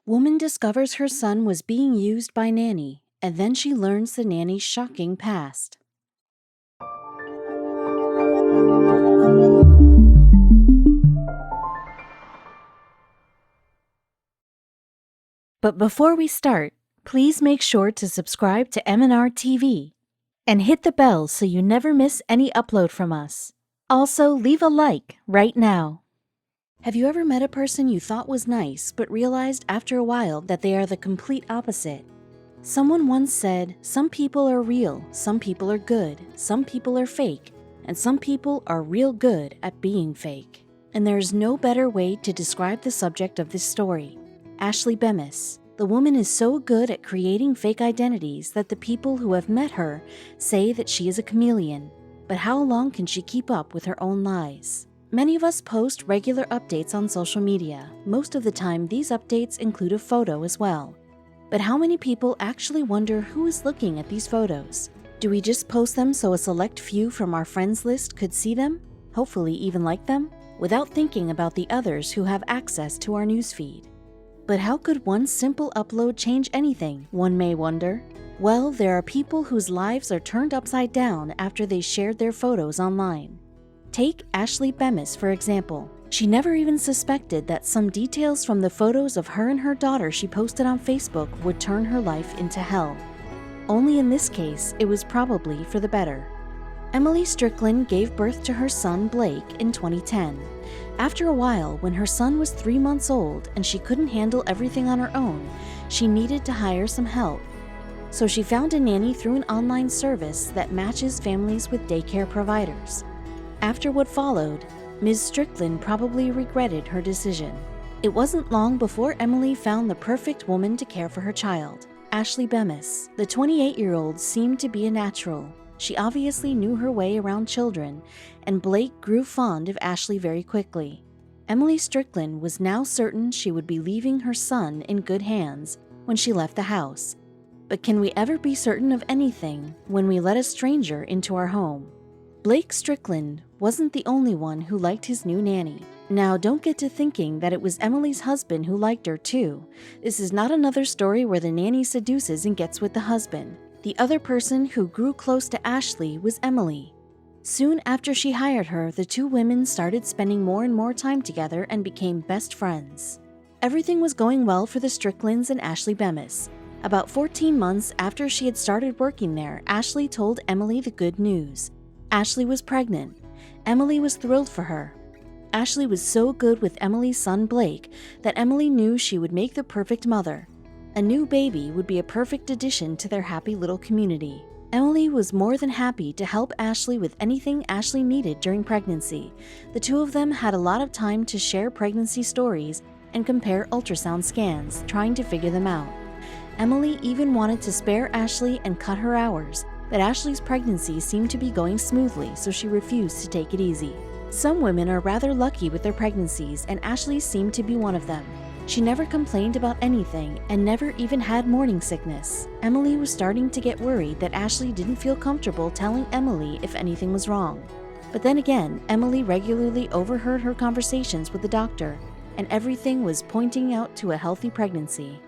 Woman discovers her son was being used by Nanny, and then she learns the nanny's shocking past. But before we start, please make sure to subscribe to m&rtv and hit the bell so you never miss any upload from us. Also, leave a like right now. Have you ever met a person you thought was nice but realized after a while that they are the complete opposite? Someone once said, some people are real, some people are good, some people are fake, and some people are real good at being fake. And there's no better way to describe the subject of this story. Ashley Bemis. The woman is so good at creating fake identities that the people who have met her say that she is a chameleon. But how long can she keep up with her own lies? Many of us post regular updates on social media. Most of the time, these updates include a photo as well. But how many people actually wonder who is looking at these photos? Do we just post them so a select few from our friends list could see them, hopefully even like them, without thinking about the others who have access to our newsfeed? But how could one simple upload change anything, one may wonder? Well, there are people whose lives are turned upside down after they shared their photos online. Take Ashley Bemis, for example. She never even suspected that some details from the photos of her and her daughter she posted on Facebook would turn her life into hell. Only in this case, it was probably for the better. Emily Strickland gave birth to her son Blake in 2010. After a while, when her son was 3 months old and she couldn't handle everything on her own, she needed to hire some help. So she found a nanny through an online service that matches families with daycare providers. After what followed, Ms. Strickland probably regretted her decision. It wasn't long before Emily found the perfect woman to care for her child, Ashley Bemis. The 28-year-old seemed to be a natural. She obviously knew her way around children, and Blake grew fond of Ashley very quickly. Emily Strickland was now certain she would be leaving her son in good hands when she left the house. But can we ever be certain of anything when we let a stranger into our home? Blake Strickland wasn't the only one who liked his new nanny. Now, don't get to thinking that it was Emily's husband who liked her too. This is not another story where the nanny seduces and gets with the husband. The other person who grew close to Ashley was Emily. Soon after she hired her, the two women started spending more and more time together and became best friends. Everything was going well for the Stricklands and Ashley Bemis. About 14 months after she had started working there, Ashley told Emily the good news. Ashley was pregnant. Emily was thrilled for her. Ashley was so good with Emily's son Blake that Emily knew she would make the perfect mother. A new baby would be a perfect addition to their happy little community. Emily was more than happy to help Ashley with anything Ashley needed during pregnancy. The two of them had a lot of time to share pregnancy stories and compare ultrasound scans, trying to figure them out. Emily even wanted to spare Ashley and cut her hours, but Ashley's pregnancy seemed to be going smoothly, so she refused to take it easy. Some women are rather lucky with their pregnancies, and Ashley seemed to be one of them. She never complained about anything and never even had morning sickness. Emily was starting to get worried that Ashley didn't feel comfortable telling Emily if anything was wrong. But then again, Emily regularly overheard her conversations with the doctor, and everything was pointing out to a healthy pregnancy.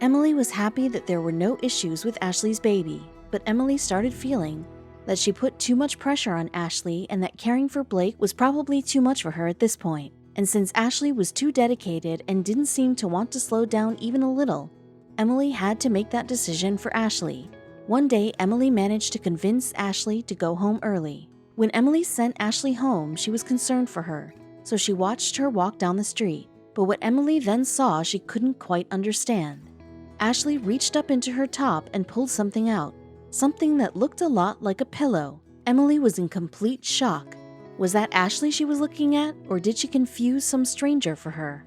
Emily was happy that there were no issues with Ashley's baby, but Emily started feeling that she put too much pressure on Ashley and that caring for Blake was probably too much for her at this point. And since Ashley was too dedicated and didn't seem to want to slow down even a little, Emily had to make that decision for Ashley. One day, Emily managed to convince Ashley to go home early. When Emily sent Ashley home, she was concerned for her, so she watched her walk down the street. But what Emily then saw, she couldn't quite understand. Ashley reached up into her top and pulled something out, something that looked a lot like a pillow. Emily was in complete shock. Was that Ashley she was looking at, or did she confuse some stranger for her?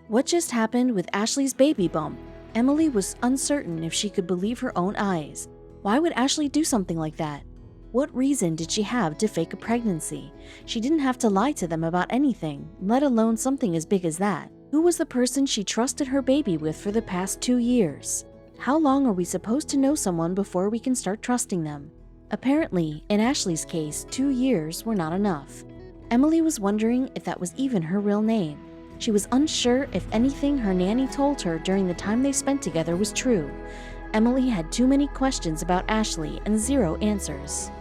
What just happened with Ashley's baby bump? Emily was uncertain if she could believe her own eyes. Why would Ashley do something like that? What reason did she have to fake a pregnancy? She didn't have to lie to them about anything, let alone something as big as that. Who was the person she trusted her baby with for the past 2 years? How long are we supposed to know someone before we can start trusting them? Apparently, in Ashley's case, 2 years were not enough. Emily was wondering if that was even her real name. She was unsure if anything her nanny told her during the time they spent together was true. Emily had too many questions about Ashley and zero answers.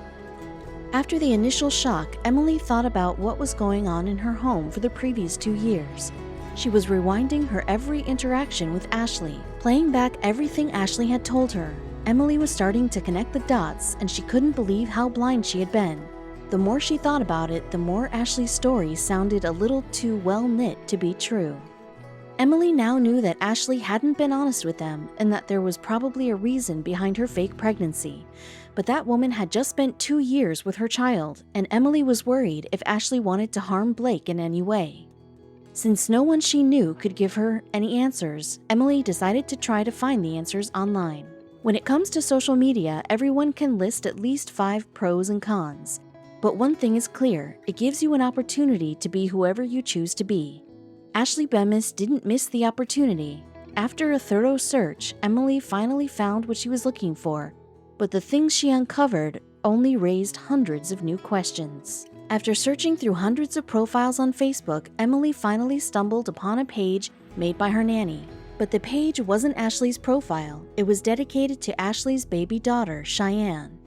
After the initial shock, Emily thought about what was going on in her home for the previous 2 years. She was rewinding her every interaction with Ashley, playing back everything Ashley had told her. Emily was starting to connect the dots, and she couldn't believe how blind she had been. The more she thought about it, the more Ashley's story sounded a little too well-knit to be true. Emily now knew that Ashley hadn't been honest with them and that there was probably a reason behind her fake pregnancy. But that woman had just spent 2 years with her child, and Emily was worried if Ashley wanted to harm Blake in any way. Since no one she knew could give her any answers, Emily decided to try to find the answers online. When it comes to social media, everyone can list at least 5 pros and cons. But one thing is clear, it gives you an opportunity to be whoever you choose to be. Ashley Bemis didn't miss the opportunity. After a thorough search, Emily finally found what she was looking for, but the things she uncovered only raised hundreds of new questions. After searching through hundreds of profiles on Facebook, Emily finally stumbled upon a page made by her nanny. But the page wasn't Ashley's profile. It was dedicated to Ashley's baby daughter, Cheyenne.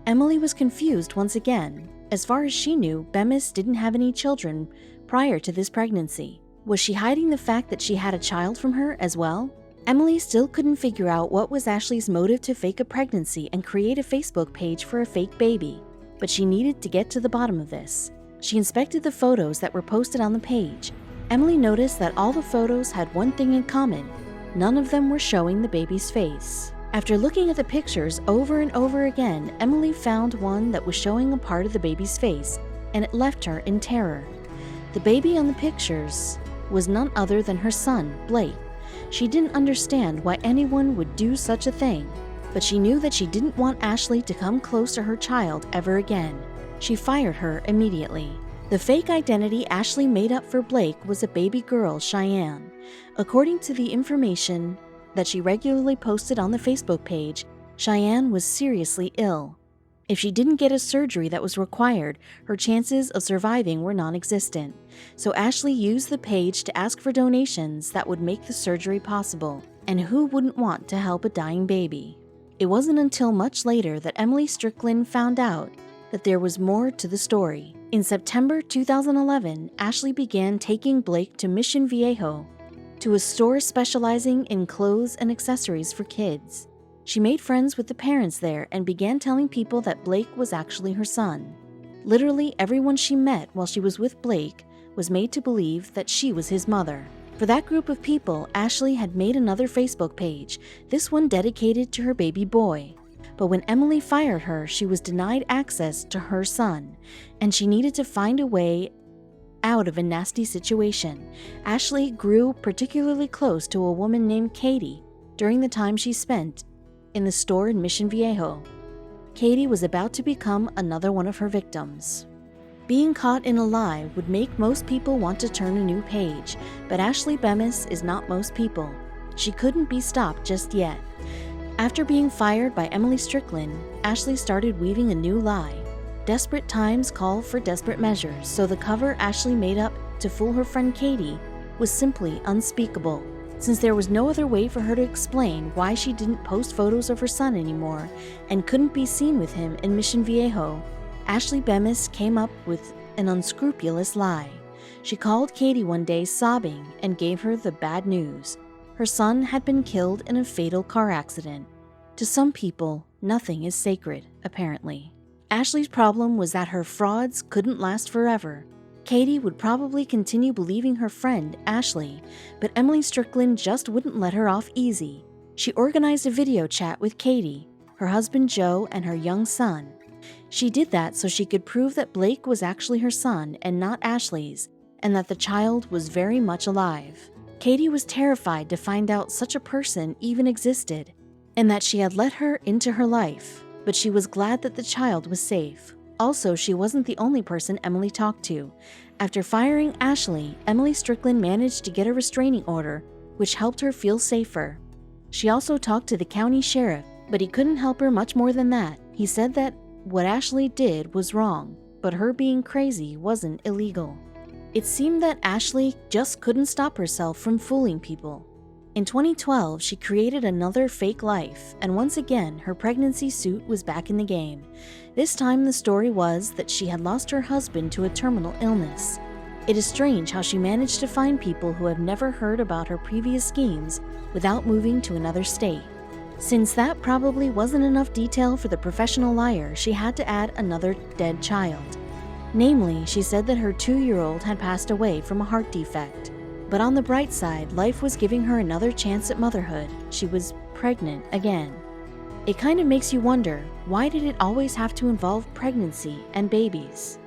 Emily was confused once again. As far as she knew, Bemis didn't have any children prior to this pregnancy. Was she hiding the fact that she had a child from her as well? Emily still couldn't figure out what was Ashley's motive to fake a pregnancy and create a Facebook page for a fake baby. But she needed to get to the bottom of this. She inspected the photos that were posted on the page. Emily noticed that all the photos had one thing in common. None of them were showing the baby's face. After looking at the pictures over and over again, Emily found one that was showing a part of the baby's face, and it left her in terror. The baby on the pictures was none other than her son, Blake. She didn't understand why anyone would do such a thing, but she knew that she didn't want Ashley to come close to her child ever again. She fired her immediately. The fake identity Ashley made up for Blake was a baby girl, Cheyenne. According to the information that she regularly posted on the Facebook page, Cheyenne was seriously ill. If she didn't get a surgery that was required, her chances of surviving were non-existent. So Ashley used the page to ask for donations that would make the surgery possible. And who wouldn't want to help a dying baby? It wasn't until much later that Emily Strickland found out that there was more to the story. In September 2011, Ashley began taking Blake to Mission Viejo, to a store specializing in clothes and accessories for kids. She made friends with the parents there and began telling people that Blake was actually her son. Literally everyone she met while she was with Blake was made to believe that she was his mother. For that group of people, Ashley had made another Facebook page, this one dedicated to her baby boy. But when Emily fired her, she was denied access to her son, and she needed to find a way out of a nasty situation. Ashley grew particularly close to a woman named Katie during the time she spent in the store in Mission Viejo. Katie was about to become another one of her victims. Being caught in a lie would make most people want to turn a new page, but Ashley Bemis is not most people. She couldn't be stopped just yet. After being fired by Emily Strickland, Ashley started weaving a new lie. Desperate times call for desperate measures, so the cover Ashley made up to fool her friend Katie was simply unspeakable. Since there was no other way for her to explain why she didn't post photos of her son anymore and couldn't be seen with him in Mission Viejo, Ashley Bemis came up with an unscrupulous lie. She called Katie one day sobbing and gave her the bad news. Her son had been killed in a fatal car accident. To some people, nothing is sacred, apparently. Ashley's problem was that her frauds couldn't last forever. Katie would probably continue believing her friend, Ashley, but Emily Strickland just wouldn't let her off easy. She organized a video chat with Katie, her husband Joe, and her young son. She did that so she could prove that Blake was actually her son and not Ashley's, and that the child was very much alive. Katie was terrified to find out such a person even existed, and that she had let her into her life, but she was glad that the child was safe. Also, she wasn't the only person Emily talked to. After firing Ashley, Emily Strickland managed to get a restraining order, which helped her feel safer. She also talked to the county sheriff, but he couldn't help her much more than that. He said that what Ashley did was wrong, but her being crazy wasn't illegal. It seemed that Ashley just couldn't stop herself from fooling people. In 2012, she created another fake life, and once again, her pregnancy suit was back in the game. This time, the story was that she had lost her husband to a terminal illness. It is strange how she managed to find people who have never heard about her previous schemes without moving to another state. Since that probably wasn't enough detail for the professional liar, she had to add another dead child. Namely, she said that her 2-year-old had passed away from a heart defect. But on the bright side, life was giving her another chance at motherhood. She was pregnant again. It kind of makes you wonder, why did it always have to involve pregnancy and babies?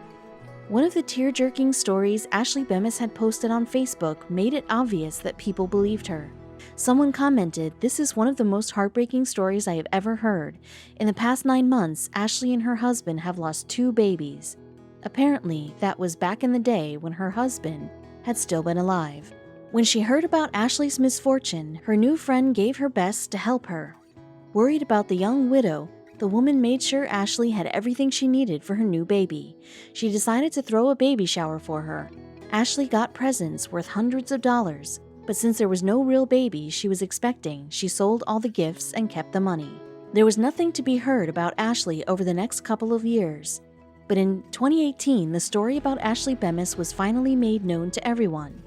One of the tear-jerking stories Ashley Bemis had posted on Facebook made it obvious that people believed her. Someone commented, "This is one of the most heartbreaking stories I have ever heard. In the past 9 months, Ashley and her husband have lost 2 babies. Apparently, that was back in the day when her husband had still been alive." When she heard about Ashley's misfortune, her new friend gave her best to help her. Worried about the young widow, the woman made sure Ashley had everything she needed for her new baby. She decided to throw a baby shower for her. Ashley got presents worth hundreds of dollars, but since there was no real baby she was expecting, she sold all the gifts and kept the money. There was nothing to be heard about Ashley over the next couple of years. But in 2018, the story about Ashley Bemis was finally made known to everyone.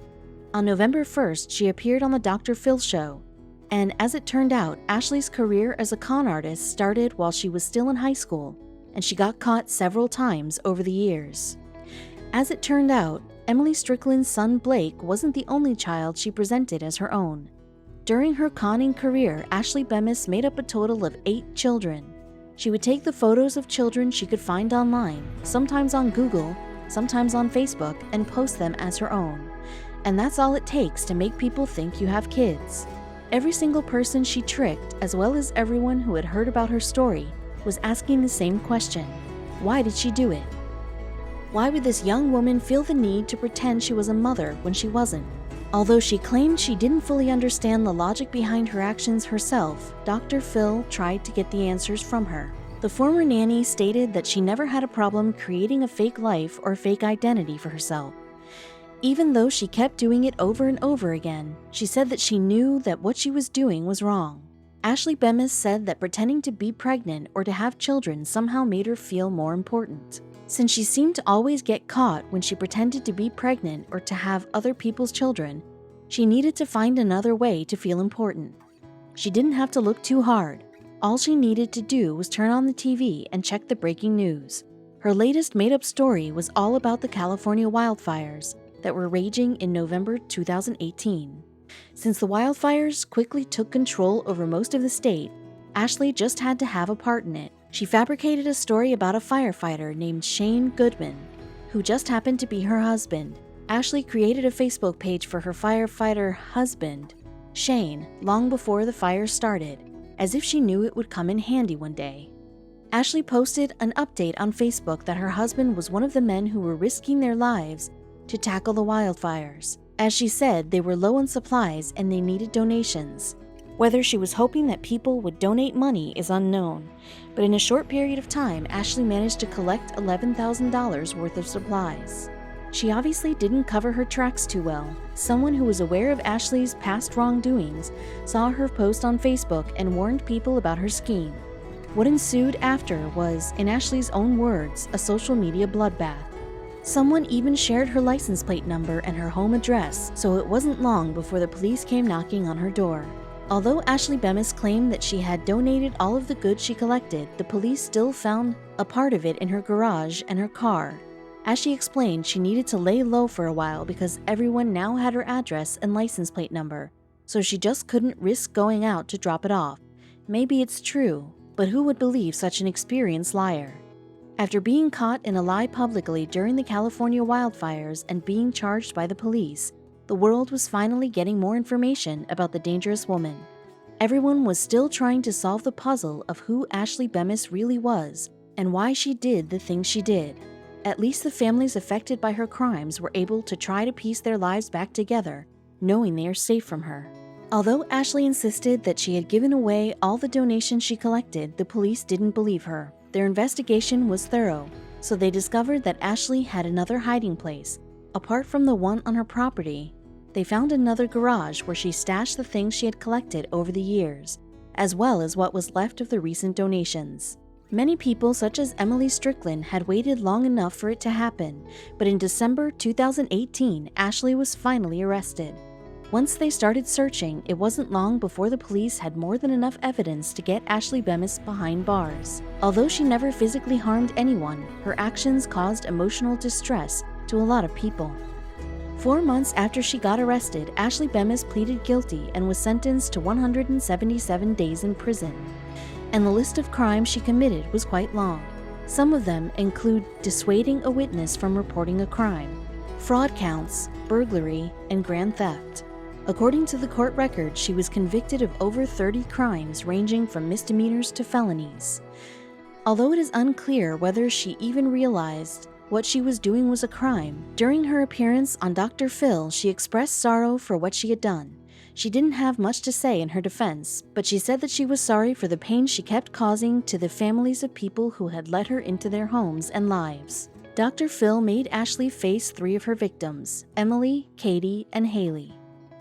On November 1st, she appeared on the Dr. Phil show. And as it turned out, Ashley's career as a con artist started while she was still in high school, and she got caught several times over the years. As it turned out, Emily Strickland's son Blake wasn't the only child she presented as her own. During her conning career, Ashley Bemis made up a total of 8 children. She would take the photos of children she could find online, sometimes on Google, sometimes on Facebook, and post them as her own. And that's all it takes to make people think you have kids. Every single person she tricked, as well as everyone who had heard about her story, was asking the same question: why did she do it? Why would this young woman feel the need to pretend she was a mother when she wasn't? Although she claimed she didn't fully understand the logic behind her actions herself, Dr. Phil tried to get the answers from her. The former nanny stated that she never had a problem creating a fake life or fake identity for herself. Even though she kept doing it over and over again, she said that she knew that what she was doing was wrong. Ashley Bemis said that pretending to be pregnant or to have children somehow made her feel more important. Since she seemed to always get caught when she pretended to be pregnant or to have other people's children, she needed to find another way to feel important. She didn't have to look too hard. All she needed to do was turn on the TV and check the breaking news. Her latest made-up story was all about the California wildfires that were raging in November 2018. Since the wildfires quickly took control over most of the state, Ashley just had to have a part in it. She fabricated a story about a firefighter named Shane Goodman, who just happened to be her husband. Ashley created a Facebook page for her firefighter husband, Shane, long before the fire started, as if she knew it would come in handy one day. Ashley posted an update on Facebook that her husband was one of the men who were risking their lives to tackle the wildfires. As she said, they were low on supplies and they needed donations. Whether she was hoping that people would donate money is unknown, but in a short period of time, Ashley managed to collect $11,000 worth of supplies. She obviously didn't cover her tracks too well. Someone who was aware of Ashley's past wrongdoings saw her post on Facebook and warned people about her scheme. What ensued after was, in Ashley's own words, a social media bloodbath. Someone even shared her license plate number and her home address, so it wasn't long before the police came knocking on her door. Although Ashley Bemis claimed that she had donated all of the goods she collected, the police still found a part of it in her garage and her car. As she explained, she needed to lay low for a while because everyone now had her address and license plate number, so she just couldn't risk going out to drop it off. Maybe it's true, but who would believe such an experienced liar? After being caught in a lie publicly during the California wildfires and being charged by the police, the world was finally getting more information about the dangerous woman. Everyone was still trying to solve the puzzle of who Ashley Bemis really was and why she did the things she did. At least the families affected by her crimes were able to try to piece their lives back together, knowing they are safe from her. Although Ashley insisted that she had given away all the donations she collected, the police didn't believe her. Their investigation was thorough, so they discovered that Ashley had another hiding place, Apart from the one on her property, they found another garage where she stashed the things she had collected over the years, as well as what was left of the recent donations. Many people, such as Emily Strickland, had waited long enough for it to happen, but in December 2018, Ashley was finally arrested. Once they started searching, it wasn't long before the police had more than enough evidence to get Ashley Bemis behind bars. Although she never physically harmed anyone, her actions caused emotional distress to a lot of people. 4 months after she got arrested, Ashley Bemis pleaded guilty and was sentenced to 177 days in prison. And the list of crimes she committed was quite long. Some of them include dissuading a witness from reporting a crime, fraud counts, burglary, and grand theft. According to the court record, she was convicted of over 30 crimes ranging from misdemeanors to felonies. Although it is unclear whether she even realized what she was doing was a crime, during her appearance on Dr. Phil, she expressed sorrow for what she had done. She didn't have much to say in her defense, but she said that she was sorry for the pain she kept causing to the families of people who had let her into their homes and lives. Dr. Phil made Ashley face 3 of her victims, Emily, Katie, and Haley.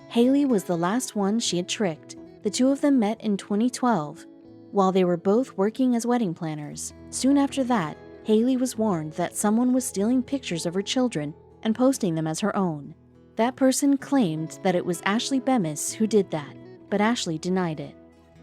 Haley was the last one she had tricked. The 2 of them met in 2012, while they were both working as wedding planners. Soon after that, Haley was warned that someone was stealing pictures of her children and posting them as her own. That person claimed that it was Ashley Bemis who did that, but Ashley denied it.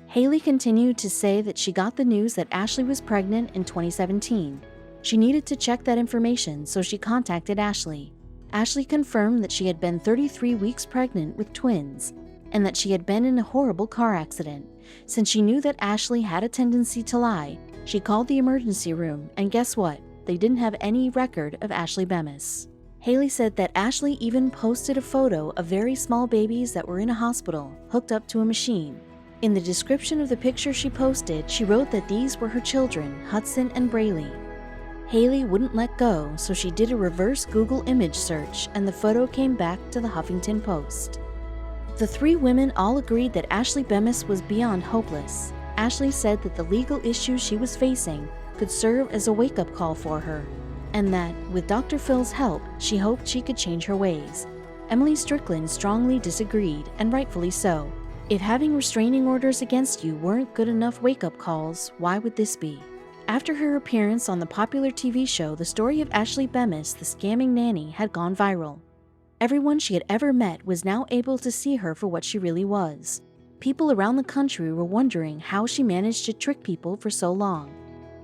Haley continued to say that she got the news that Ashley was pregnant in 2017. She needed to check that information, so she contacted Ashley. Ashley confirmed that she had been 33 weeks pregnant with twins, and that she had been in a horrible car accident. Since she knew that Ashley had a tendency to lie, she called the emergency room, and guess what? They didn't have any record of Ashley Bemis. Haley said that Ashley even posted a photo of very small babies that were in a hospital, hooked up to a machine. In the description of the picture she posted, she wrote that these were her children, Hudson and Braylee. Haley wouldn't let go, so she did a reverse Google image search, and the photo came back to the Huffington Post. The 3 women all agreed that Ashley Bemis was beyond hopeless. Ashley said that the legal issues she was facing could serve as a wake-up call for her, and that, with Dr. Phil's help, she hoped she could change her ways. Emily Strickland strongly disagreed, and rightfully so. If having restraining orders against you weren't good enough wake-up calls, why would this be? After her appearance on the popular TV show, the story of Ashley Bemis, the scamming nanny, had gone viral. Everyone she had ever met was now able to see her for what she really was. People around the country were wondering how she managed to trick people for so long.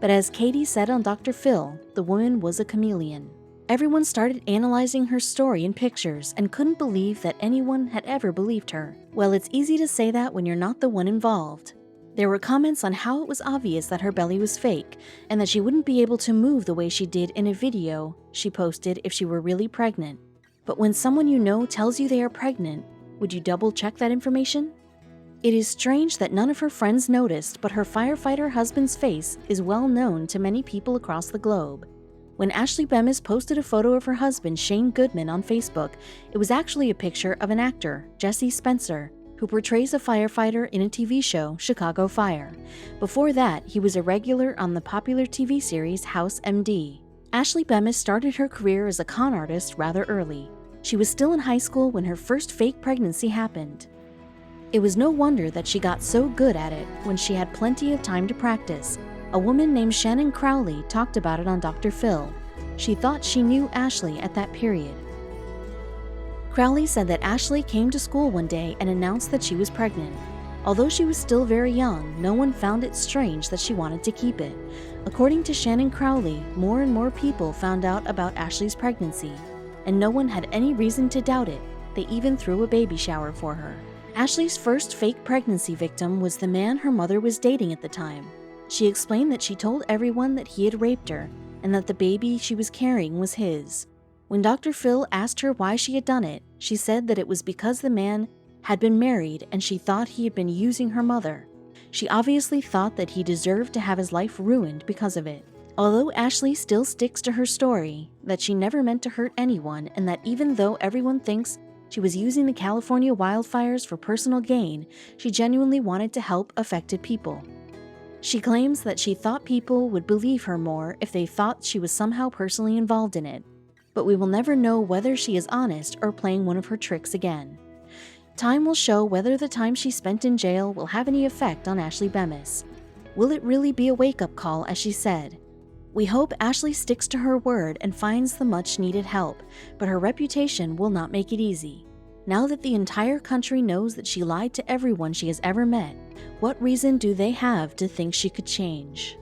But as Katie said on Dr. Phil, the woman was a chameleon. Everyone started analyzing her story and pictures and couldn't believe that anyone had ever believed her. Well, it's easy to say that when you're not the one involved. There were comments on how it was obvious that her belly was fake and that she wouldn't be able to move the way she did in a video she posted if she were really pregnant. But when someone you know tells you they are pregnant, would you double check that information? It is strange that none of her friends noticed, but her firefighter husband's face is well known to many people across the globe. When Ashley Bemis posted a photo of her husband, Shane Goodman, on Facebook, it was actually a picture of an actor, Jesse Spencer, who portrays a firefighter in a TV show, Chicago Fire. Before that, he was a regular on the popular TV series House MD. Ashley Bemis started her career as a con artist rather early. She was still in high school when her first fake pregnancy happened. It was no wonder that she got so good at it when she had plenty of time to practice. A woman named Shannon Crowley talked about it on Dr. Phil. She thought she knew Ashley at that period. Crowley said that Ashley came to school one day and announced that she was pregnant. Although she was still very young, no one found it strange that she wanted to keep it. According to Shannon Crowley, more and more people found out about Ashley's pregnancy, and no one had any reason to doubt it. They even threw a baby shower for her. Ashley's first fake pregnancy victim was the man her mother was dating at the time. She explained that she told everyone that he had raped her and that the baby she was carrying was his. When Dr. Phil asked her why she had done it, she said that it was because the man had been married and she thought he had been using her mother. She obviously thought that he deserved to have his life ruined because of it. Although Ashley still sticks to her story, that she never meant to hurt anyone, and that even though everyone thinks she was using the California wildfires for personal gain, she genuinely wanted to help affected people. She claims that she thought people would believe her more if they thought she was somehow personally involved in it. but we will never know whether she is honest or playing one of her tricks again. Time will show whether the time she spent in jail will have any effect on Ashley Bemis. Will it really be a wake-up call, as she said? We hope Ashley sticks to her word and finds the much-needed help, but her reputation will not make it easy. Now that the entire country knows that she lied to everyone she has ever met, what reason do they have to think she could change?